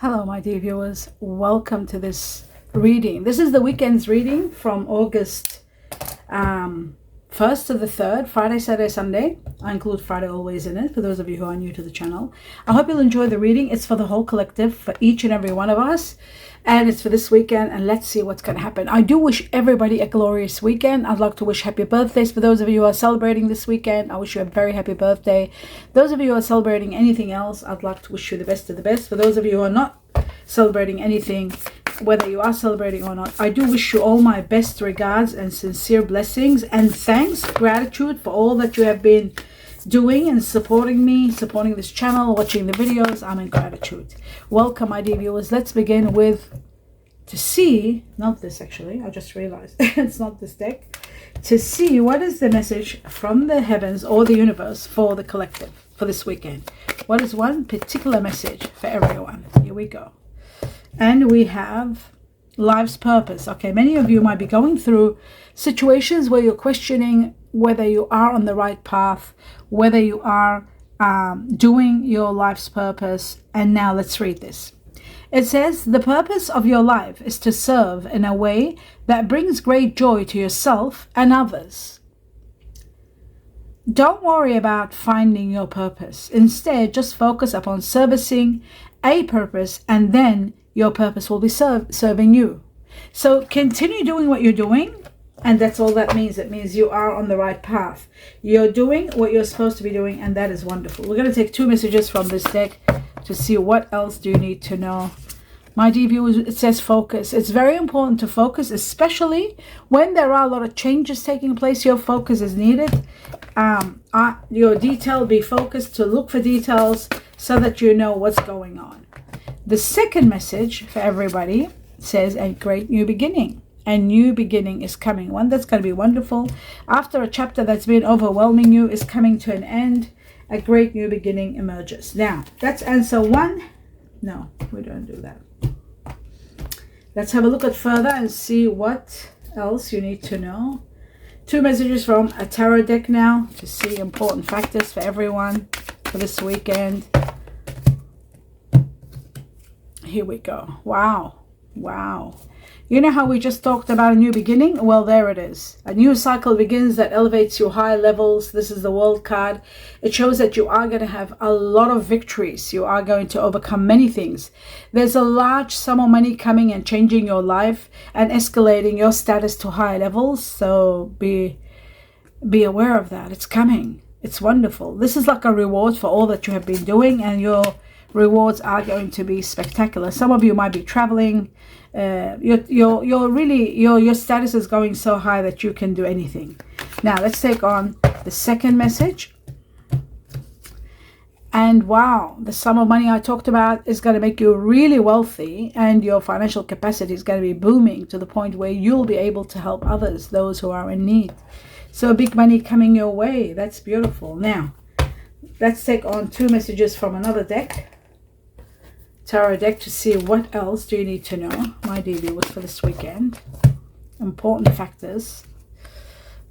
Hello, my dear viewers. Welcome to this reading. This is the weekend's reading from August 1st to the 3rd, Friday, Saturday, Sunday. I include Friday always in it for those of you who are new to the channel. I hope you'll enjoy the reading. It's for the whole collective, for each and every one of us. And it's for this weekend, and let's see what's going to happen. I do wish everybody a glorious weekend. I'd like to wish happy birthdays for those of you who are celebrating this weekend. I wish you a very happy birthday. Those of you who are celebrating anything else, I'd like to wish you the best of the best. For those of you who are not celebrating anything, whether you are celebrating or not, I do wish you all my best regards and sincere blessings and thanks, gratitude for all that you have been doing and supporting me, supporting this channel, watching the videos. I'm in gratitude. Welcome, my dear viewers. Let's begin with to see, not this actually, I just realized it's not this deck, to see what is the message from the heavens or the universe for the collective for this weekend. What is one particular message for everyone? Here we go. And we have life's purpose. Okay, many of you might be going through situations where you're questioning whether you are on the right path, whether you are doing your life's purpose. And now let's read this. It says, the purpose of your life is to serve in a way that brings great joy to yourself and others. Don't worry about finding your purpose. Instead, just focus upon servicing a purpose, and then your purpose will be serving you. So continue doing what you're doing, and that's all that means. It means you are on the right path. You're doing what you're supposed to be doing, and that is wonderful. We're going to take two messages from this deck to see what else do you need to know. My dear viewers, it says focus. It's very important to focus, especially when there are a lot of changes taking place. Your focus is needed. Your detail, be focused to look for details so that you know what's going on. The second message for everybody says a great new beginning. A new beginning is coming. One that's going to be wonderful. After a chapter that's been overwhelming you is coming to an end, a great new beginning emerges. Now, that's answer one. No, we don't do that. Let's have a look at further and see what else you need to know. Two messages from a tarot deck now to see important factors for everyone for this weekend. Here we go. Wow. Wow. You know how we just talked about a new beginning? Well, there it is. A new cycle begins that elevates you high levels. This is the World card. It shows that you are going to have a lot of victories. You are going to overcome many things. There's a large sum of money coming and changing your life and escalating your status to high levels. So be aware of that. It's coming. It's wonderful. This is like a reward for all that you have been doing, and your rewards are going to be spectacular. Some of you might be traveling. Your status is going so high that you can do anything. Now let's take on the second message. And wow, the sum of money I talked about is going to make you really wealthy, and your financial capacity is going to be booming to the point where you'll be able to help others, those who are in need. So big money coming your way. That's beautiful. Now let's take on two messages from another deck, tarot deck, to see what else do you need to know, my dear viewers, for this weekend. Important factors.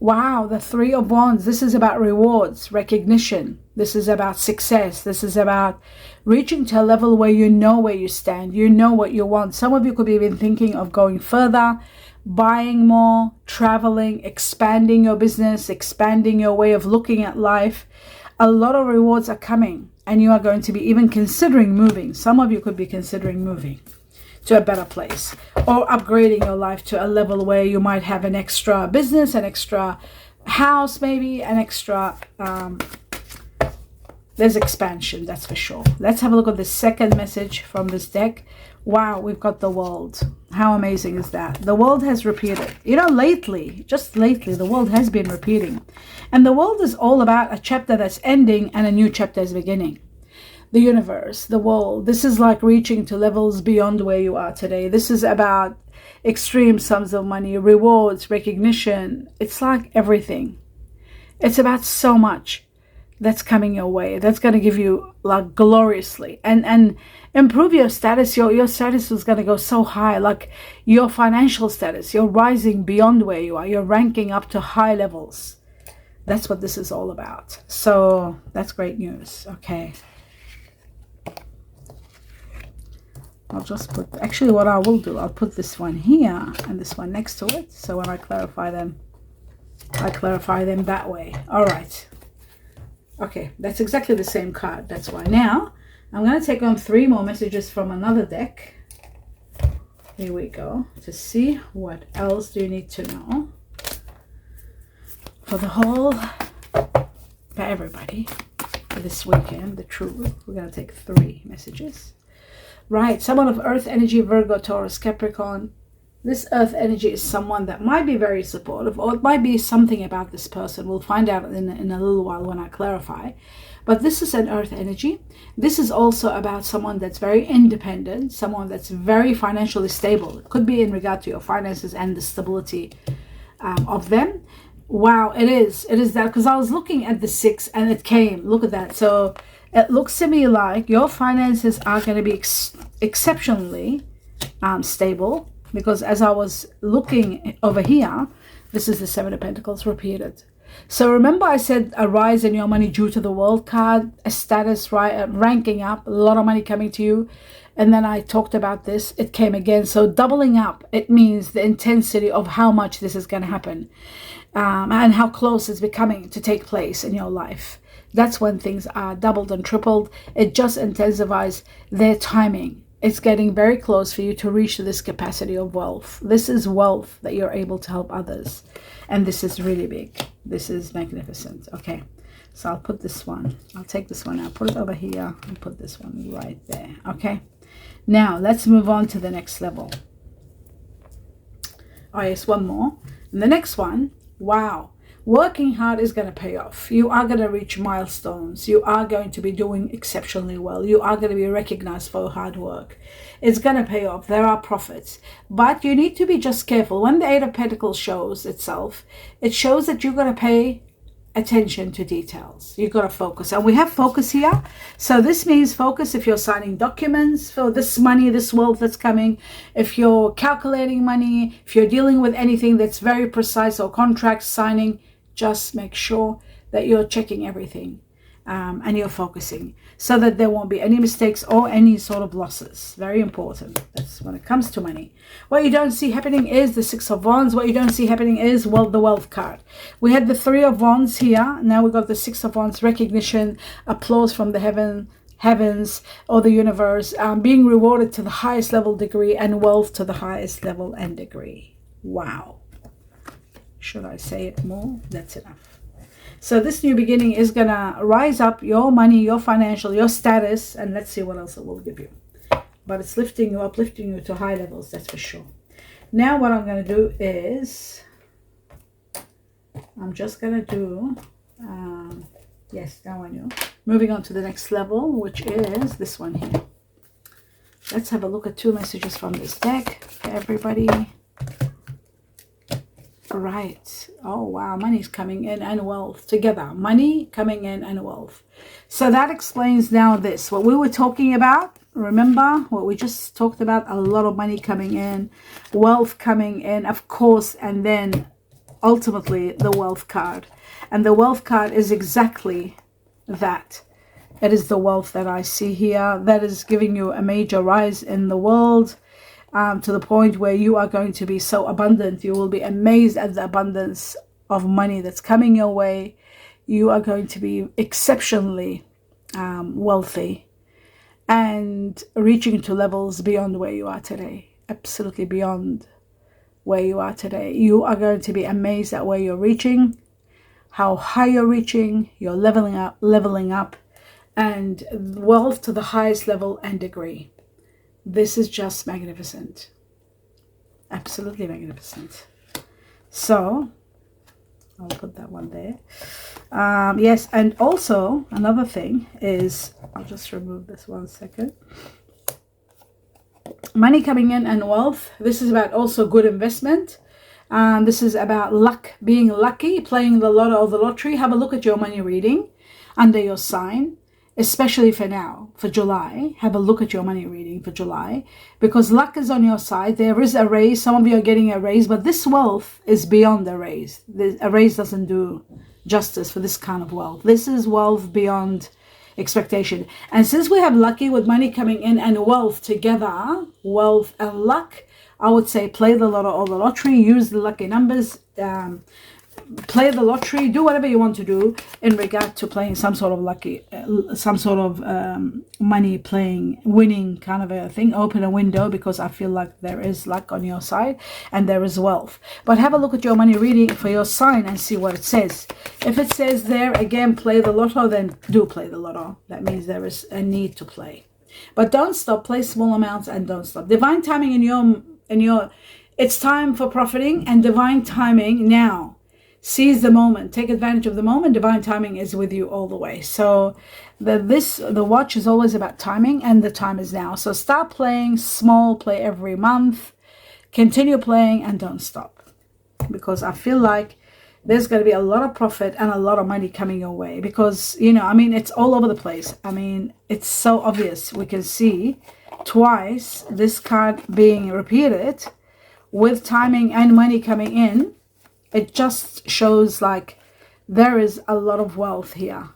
Wow, the Three of Wands. This is about rewards, recognition. This is about success. This is about reaching to a level where you know where you stand. You know what you want. Some of you could be even thinking of going further, buying more, traveling, expanding your business, expanding your way of looking at life. A lot of rewards are coming, and you are going to be even considering moving. Some of you could be considering moving to a better place, or upgrading your life to a level where you might have an extra business, an extra house, maybe an extra there's expansion, that's for sure. Let's have a look at the second message from this deck. Wow, we've got the world. How amazing is that? The world has repeated. You know, lately, just lately, the world has been repeating. And the world is all about a chapter that's ending and a new chapter is beginning. The universe, the world, this is like reaching to levels beyond where you are today. This is about extreme sums of money, rewards, recognition. It's like everything. It's about so much that's coming your way, that's going to give you like gloriously and improve your status. Your status is going to go so high, like your financial status. You're rising beyond where you are. You're ranking up to high levels. That's what this is all about. So that's great news. Okay, I'll just put, actually what I will do, I'll put this one here and this one next to it. So when I clarify them that way. All right. Okay, that's exactly the same card. That's why. Now, I'm going to take on 3 more messages from another deck. Here we go. To see what else do you need to know for the whole, for everybody, for this weekend, the truth. We're going to take 3 messages. Right, someone of Earth energy, Virgo, Taurus, Capricorn. This Earth energy is someone that might be very supportive, or it might be something about this person. We'll find out in a little while when I clarify. But this is an Earth energy. This is also about someone that's very independent, someone that's very financially stable. It could be in regard to your finances and the stability of them. Wow, it is that, because I was looking at the 6 and it came. Look at that. So it looks to me like your finances are going to be exceptionally stable, because as I was looking over here, this is the 7 of Pentacles repeated. So remember I said a rise in your money due to the World card, a status, right, ranking up, a lot of money coming to you. And then I talked about this, it came again. So doubling up, it means the intensity of how much this is going to happen and how close it's becoming to take place in your life. That's when things are doubled and tripled. It just intensifies their timing. It's getting very close for you to reach this capacity of wealth. This is wealth that you're able to help others. And this is really big. This is magnificent. Okay, so I'll put this one. I'll take this one. I'll put it over here and put this one right there. Okay, now let's move on to the next level. Oh, yes, one more. And the next one, wow. Working hard is going to pay off. You are going to reach milestones. You are going to be doing exceptionally well. You are going to be recognized for hard work. It's going to pay off. There are profits. But you need to be just careful. When the 8 of Pentacles shows itself, it shows that you're going to pay attention to details. You've got to focus. And we have focus here. So this means focus if you're signing documents for this money, this wealth that's coming. If you're calculating money, if you're dealing with anything that's very precise, or contract signing, just make sure that you're checking everything and you're focusing so that there won't be any mistakes or any sort of losses. Very important. That's when it comes to money. What you don't see happening is the 6 of Wands. What you don't see happening is, well, the Wealth card. We had the 3 of Wands here. Now we've got the 6 of Wands, recognition, applause from the heavens or the universe, being rewarded to the highest level degree, and wealth to the highest level and degree. Wow. Should I say it more? That's enough. So this new beginning is going to rise up your money, your financial, your status, and let's see what else it will give you. But it's lifting you up, lifting you to high levels, that's for sure. Now what I'm going to do is, I'm just going to do, yes, now I know. Moving on to the next level, which is this one here. Let's have a look at 2 messages from this deck for everybody. Right. Oh, wow. Money's coming in and wealth together. Money coming in and wealth. So that explains now this. What we were talking about, remember what we just talked about? A lot of money coming in, wealth coming in, of course, and then ultimately the wealth card. And the wealth card is exactly that. It is the wealth that I see here. That is giving you a major rise in the world. To the point where you are going to be so abundant. You will be amazed at the abundance of money that's coming your way. You are going to be exceptionally wealthy and reaching to levels beyond where you are today. Absolutely beyond where you are today. You are going to be amazed at where you're reaching, how high you're reaching. You're leveling up, and wealth to the highest level and degree. This is just magnificent. Absolutely magnificent. So, I'll put that one there. Yes, and also another thing is, I'll just remove this 1 second. Money coming in and wealth. This is about also good investment. This is about luck, being lucky, playing the lotto or the lottery. Have a look at your money reading under your sign. Especially for now, for July. Have a look at your money reading for July, because luck is on your side. There is a raise. Some of you are getting a raise, but this wealth is beyond a raise. A raise doesn't do justice for this kind of wealth. This is wealth beyond expectation. And since we have lucky with money coming in and wealth together, wealth and luck, I would say play the lotto or the lottery, use the lucky numbers, play the lottery, do whatever you want to do in regard to playing some sort of lucky, some sort of money playing, winning kind of a thing. Open a window, because I feel like there is luck on your side and there is wealth. But have a look at your money reading for your sign and see what it says. If it says there again, play the lotto, then do play the lotto. That means there is a need to play. But don't stop. Play small amounts and don't stop. Divine timing in your it's time for profiting, and divine timing now. Seize the moment, take advantage of the moment. Divine timing is with you all the way. So the watch is always about timing, and the time is now. So start playing small, play every month, continue playing, and don't stop, because I feel like there's going to be a lot of profit and a lot of money coming your way, because it's all over the place. It's so obvious. We can see twice this card being repeated with timing and money coming in. It just shows like there is a lot of wealth here,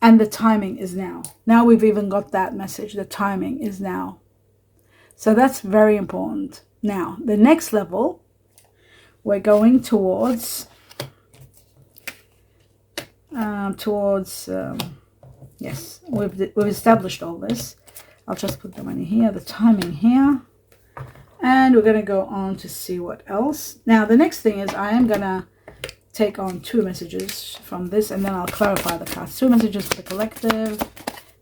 and the timing is now. Now we've even got that message. The timing is now. So that's very important. Now the next level, we're going towards yes, we've established all this. I'll just put the money here, the timing here. And we're going to go on to see what else. Now, the next thing is I am going to take on 2 messages from this, and then I'll clarify the cards. 2 messages for the collective.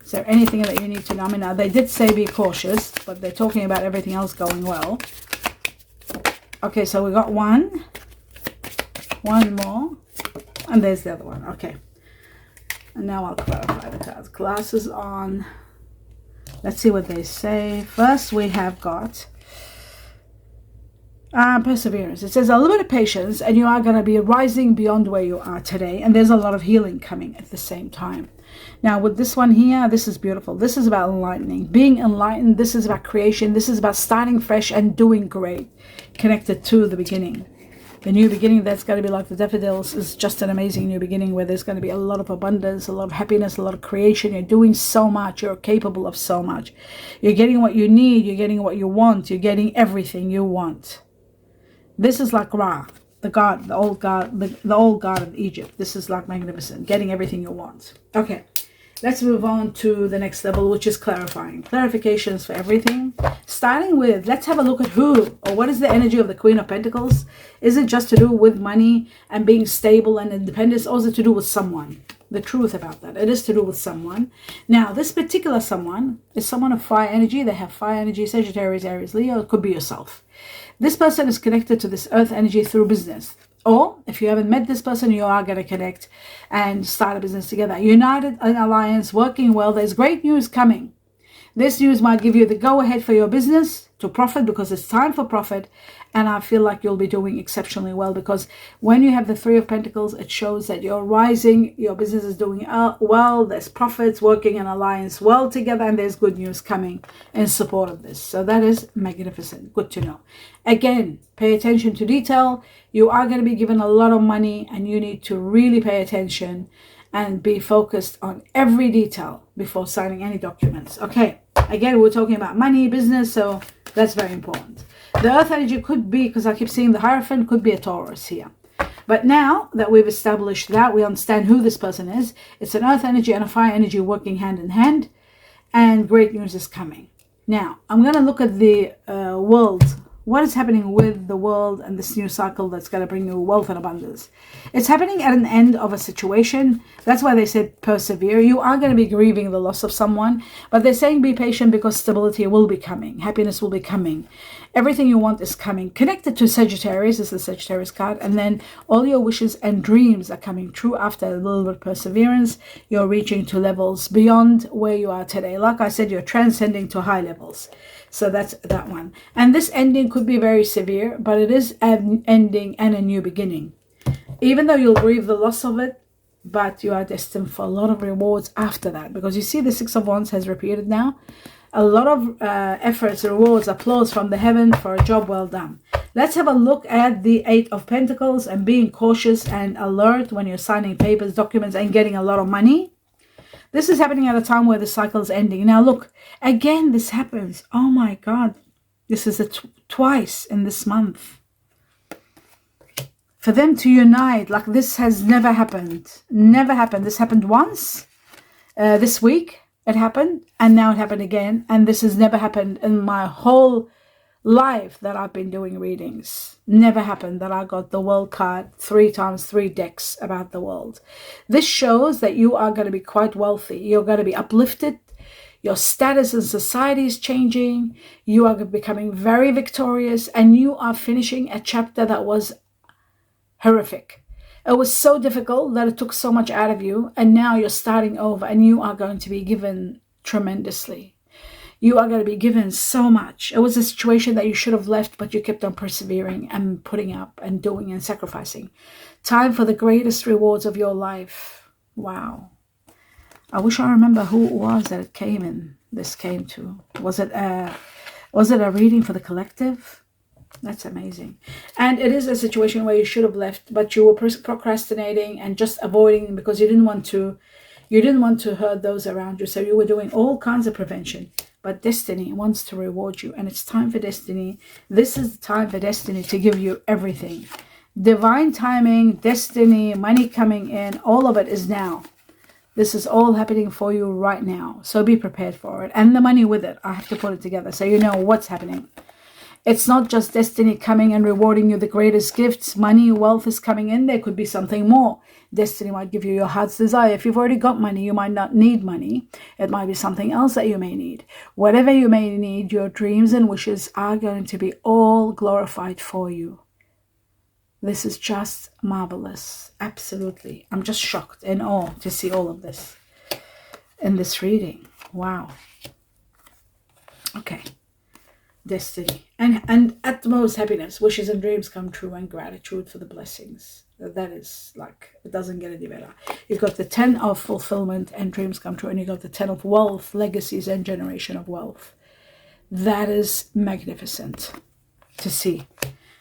Is there anything that you need to know? Now, they did say be cautious, but they're talking about everything else going well. Okay, so we got one more, and there's the other one. Okay. And now I'll clarify the cards. Glasses on. Let's see what they say. First, we have got perseverance. It says a little bit of patience, and you are going to be rising beyond where you are today, and there's a lot of healing coming at the same time. Now with this one here, this is beautiful. This is about enlightening, being enlightened. This is about creation. This is about starting fresh and doing great, connected to the beginning. The new beginning that's going to be like the daffodils is just an amazing new beginning, where there's going to be a lot of abundance, a lot of happiness, a lot of creation. You're doing so much. You're capable of so much. You're getting what you need. You're getting what you want. You're getting everything you want. This is like Ra, the god, the old god, the old god of Egypt. This is like magnificent, getting everything you want. Okay, let's move on to the next level, which is clarifying. Clarifications for everything. Starting with, let's have a look at who, or what is the energy of the Queen of Pentacles. Is it just to do with money and being stable and independence, or is it to do with someone? The truth about that. It is to do with someone. Now, this particular someone is someone of fire energy. They have fire energy, Sagittarius, Aries, Leo. It could be yourself. This person is connected to this earth energy through business. Or if you haven't met this person, you are going to connect and start a business together. United in alliance, working well. There's great news coming. This news might give you the go-ahead for your business to profit, because it's time for profit. And I feel like you'll be doing exceptionally well, because when you have the 3 of Pentacles, it shows that you're rising, your business is doing well, there's profits, working in alliance well together, and there's good news coming in support of this. So that is magnificent. Good to know. Again, pay attention to detail. You are going to be given a lot of money, and you need to really pay attention and be focused on every detail before signing any documents. Okay, again, we're talking about money, business, so that's very important. The earth energy could be, because I keep seeing the Hierophant, could be a Taurus here. But now that we've established that, we understand who this person is. It's an earth energy and a fire energy working hand in hand, and great news is coming. Now, I'm going to look at the world. What is happening with the world and this new cycle that's going to bring you wealth and abundance? It's happening at an end of a situation. That's why they said persevere. You are going to be grieving the loss of someone, but they're saying be patient, because stability will be coming. Happiness will be coming. Everything you want is coming. Connected to Sagittarius is the Sagittarius card, and then all your wishes and dreams are coming true after a little bit of perseverance. You're reaching to levels beyond where you are today. Like I said, you're transcending to high levels. So that's that one. And this ending could be very severe, but it is an ending and a new beginning. Even though you'll grieve the loss of it, but you are destined for a lot of rewards after that. Because you see the 6 of Wands has repeated now. A lot of efforts, rewards, applause from the heaven for a job well done. Let's have a look at the 8 of Pentacles and being cautious and alert when you're signing papers, documents, and getting a lot of money. This is happening at a time where the cycle is ending. Now look, again, this happens. Oh my God. This is twice in this month. For them to unite, like this has never happened. Never happened. This happened once. This week it happened, and now it happened again. And this has never happened in my whole life that I've been doing readings. Never happened that I got the world card 3 times, 3 decks about the world. This shows that you are going to be quite wealthy. You're going to be uplifted. Your status in society is changing. You are becoming very victorious, and you are finishing a chapter that was horrific. It was so difficult that it took so much out of you, and now you're starting over, and you are going to be given tremendously. You are going to be given so much. It was a situation that you should have left, but you kept on persevering and putting up and doing and sacrificing. Time for the greatest rewards of your life. Wow. I wish I remember who it was that it came in. This came to. Was it a reading for the collective? That's amazing. And it is a situation where you should have left, but you were procrastinating and just avoiding because you didn't want to hurt those around you. So you were doing all kinds of prevention. But destiny wants to reward you, and it's time for destiny. This is the time for destiny to give you everything. Divine timing, destiny, money coming in, all of it is now. This is all happening for you right now. So be prepared for it. And the money with it. I have to put it together so you know what's happening. It's not just destiny coming and rewarding you the greatest gifts. Money, wealth is coming in. There could be something more. Destiny might give you your heart's desire. If you've already got money, you might not need money. It might be something else that you may need. Whatever you may need, your dreams and wishes are going to be all glorified for you. This is just marvelous. Absolutely. I'm just shocked and awe to see all of this in this reading. Wow. Okay. Destiny and utmost happiness, wishes and dreams come true, and gratitude for the blessings. That is like, it doesn't get any better. You've got the 10 of fulfillment and dreams come true, and you've got the 10 of wealth, legacies, and generation of wealth. That is magnificent to see.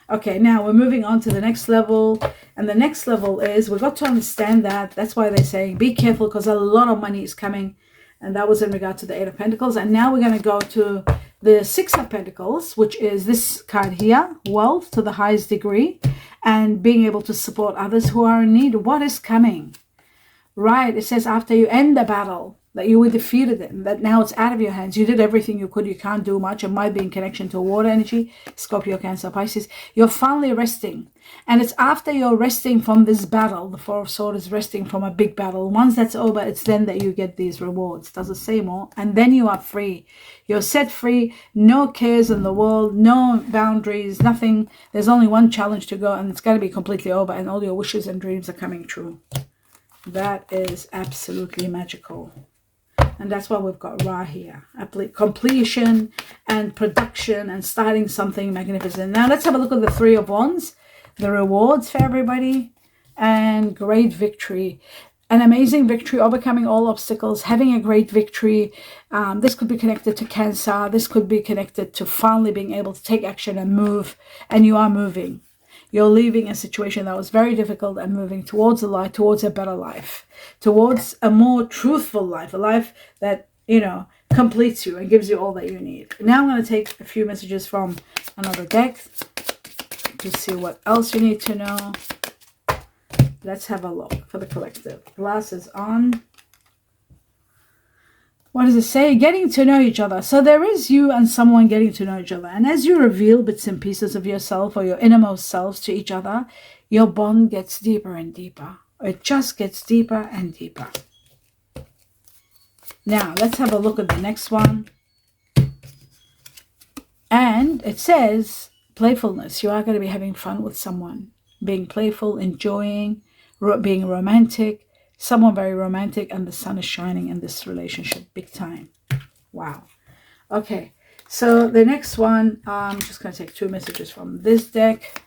Okay, now we're moving on to the next level, and the next level is, we've got to understand that. That's why they're saying be careful, because a lot of money is coming, and that was in regard to the 8 of Pentacles. And now we're going to go to the 6 of Pentacles, which is this card here, wealth to the highest degree, and being able to support others who are in need. What is coming? Right, it says after you end the battle, that you were defeated it, and that now it's out of your hands. You did everything you could. You can't do much. It might be in connection to water energy, Scorpio, Cancer, Pisces. You're finally resting. And it's after you're resting from this battle, the 4 of Swords is resting from a big battle. Once that's over, it's then that you get these rewards. Does it say more? And then you are free. You're set free. No cares in the world. No boundaries. Nothing. There's only one challenge to go, and it's going to be completely over, and all your wishes and dreams are coming true. That is absolutely magical. And that's why we've got Ra here. Completion and production and starting something magnificent. Now let's have a look at the 3 of Wands. The rewards for everybody. And great victory. An amazing victory, overcoming all obstacles, having a great victory. This could be connected to Cancer. This could be connected to finally being able to take action and move. And you are moving. You're leaving a situation that was very difficult and moving towards a light, towards a better life, towards a more truthful life, a life that, you know, completes you and gives you all that you need. Now I'm going to take a few messages from another deck to see what else you need to know. Let's have a look for the collective. Glasses on. What does it say? Getting to know each other. So there is you and someone getting to know each other. And as you reveal bits and pieces of yourself or your innermost selves to each other, your bond gets deeper and deeper. It just gets deeper and deeper. Now, let's have a look at the next one. And it says playfulness. You are going to be having fun with someone. Being playful, enjoying, being romantic. Someone very romantic, and the sun is shining in this relationship big time. Wow. Okay, so the next one, I'm just going to take 2 messages from this deck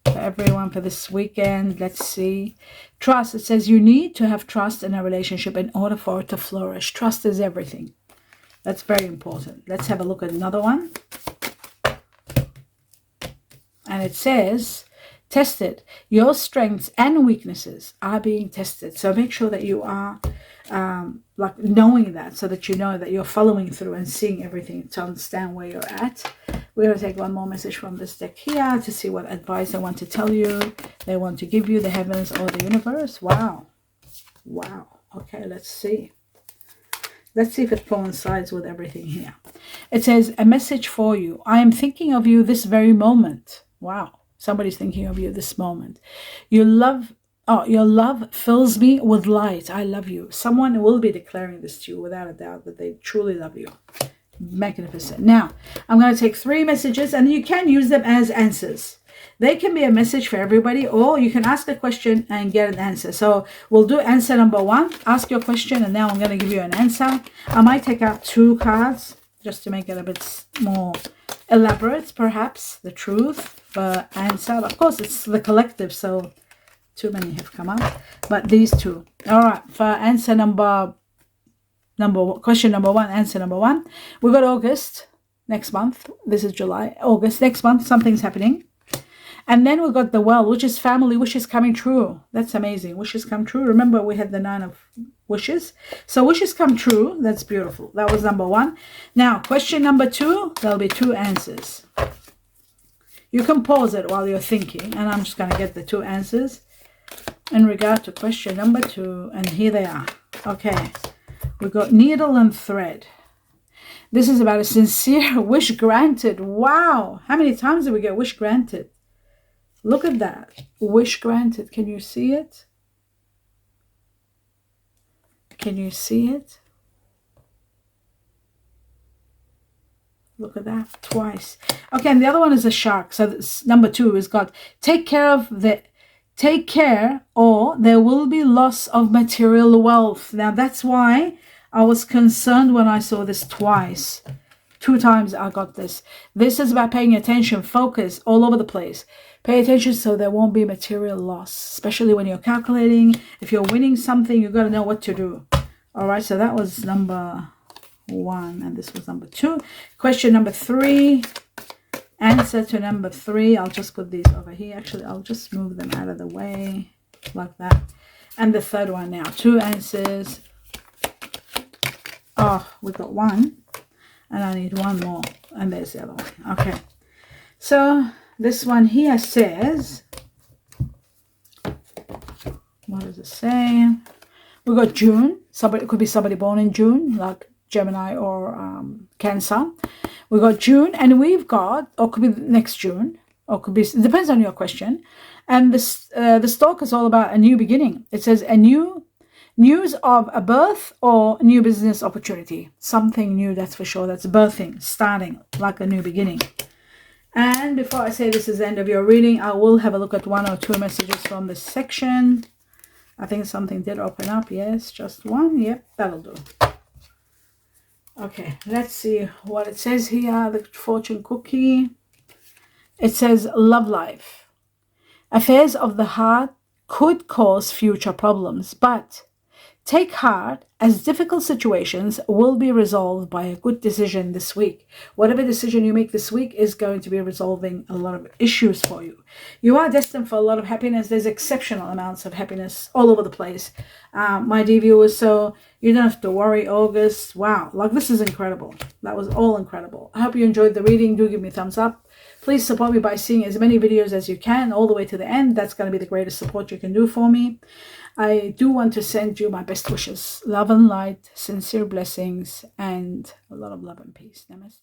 for everyone for this weekend. Let's see. Trust. It says you need to have trust in a relationship in order for it to flourish. Trust is everything. That's very important. Let's have a look at another one. And it says, tested. Your strengths and weaknesses are being tested. So make sure that you are like knowing that, so that you know that you're following through and seeing everything to understand where you're at. We're going to take one more message from this deck here to see what advice they want to tell you, they want to give you, the heavens or the universe. Wow. Okay, let's see. Let's see if it coincides with everything here. It says, a message for you. I am thinking of you this very moment. Wow. Somebody's thinking of you this moment. Your love fills me with light. I love you. Someone will be declaring this to you without a doubt, that they truly love you. Magnificent. Now, I'm going to take 3 messages, and you can use them as answers. They can be a message for everybody, or you can ask a question and get an answer. So we'll do answer number 1. Ask your question, and now I'm going to give you an answer. I might take out 2 cards just to make it a bit more elaborate, perhaps, the truth, but answer. Of course, it's the collective, so too many have come up, but these 2. All right, for answer question number 1, answer number 1. We got August next month. This is July. August next month, something's happening. And then we got the well, which is family wishes coming true. That's amazing. Wishes come true. Remember, we had the 9 of wishes. So wishes come true. That's beautiful. That was number 1. Now, question number 2, there'll be 2 answers. You can pause it while you're thinking, and I'm just going to get the 2 answers in regard to question number 2. And here they are. Okay. We've got needle and thread. This is about a sincere wish granted. Wow. How many times did we get wish granted? Look at that. Wish granted. Can you see it? Can you see it? Look at that. Twice. Okay, and the other one is a shark. So this, number 2 is got take care, or there will be loss of material wealth. Now that's why I was concerned when I saw this twice. 2 times I got this. This is about paying attention, focus all over the place. Pay attention so there won't be material loss, especially when you're calculating. If you're winning something, you've got to know what to do. All right, so that was number 1, and this was number 2. Question number 3, answer to number 3. I'll just put these over here. Actually, I'll just move them out of the way like that. And the 3rd one now. 2 answers. Oh, we got 1. And I need 1 more. And there's the other one. Okay. So this one here says, what does it say? We got June. Somebody, it could be somebody born in June, like Gemini or Cancer. We got June, and we've got, or could be next June, or could be, it depends on your question. And this, the stalk is all about a new beginning. It says a new news of a birth or new business opportunity. Something new, that's for sure. That's birthing, starting, like a new beginning. And before I say this is the end of your reading, I will have a look at 1 or 2 messages from this section. I think something did open up. Yes, just 1. Yep, that'll do. Okay, let's see what it says here. The fortune cookie. It says love life. Affairs of the heart could cause future problems, but take heart, as difficult situations will be resolved by a good decision this week. Whatever decision you make this week is going to be resolving a lot of issues for you. You are destined for a lot of happiness. There's exceptional amounts of happiness all over the place, my dear viewers. So you don't have to worry. August, wow, like this is incredible. That was all incredible. I hope you enjoyed the reading. Do give me a thumbs up. Please support me by seeing as many videos as you can all the way to the end. That's going to be the greatest support you can do for me. I do want to send you my best wishes, love and light, sincere blessings, and a lot of love and peace. Namaste.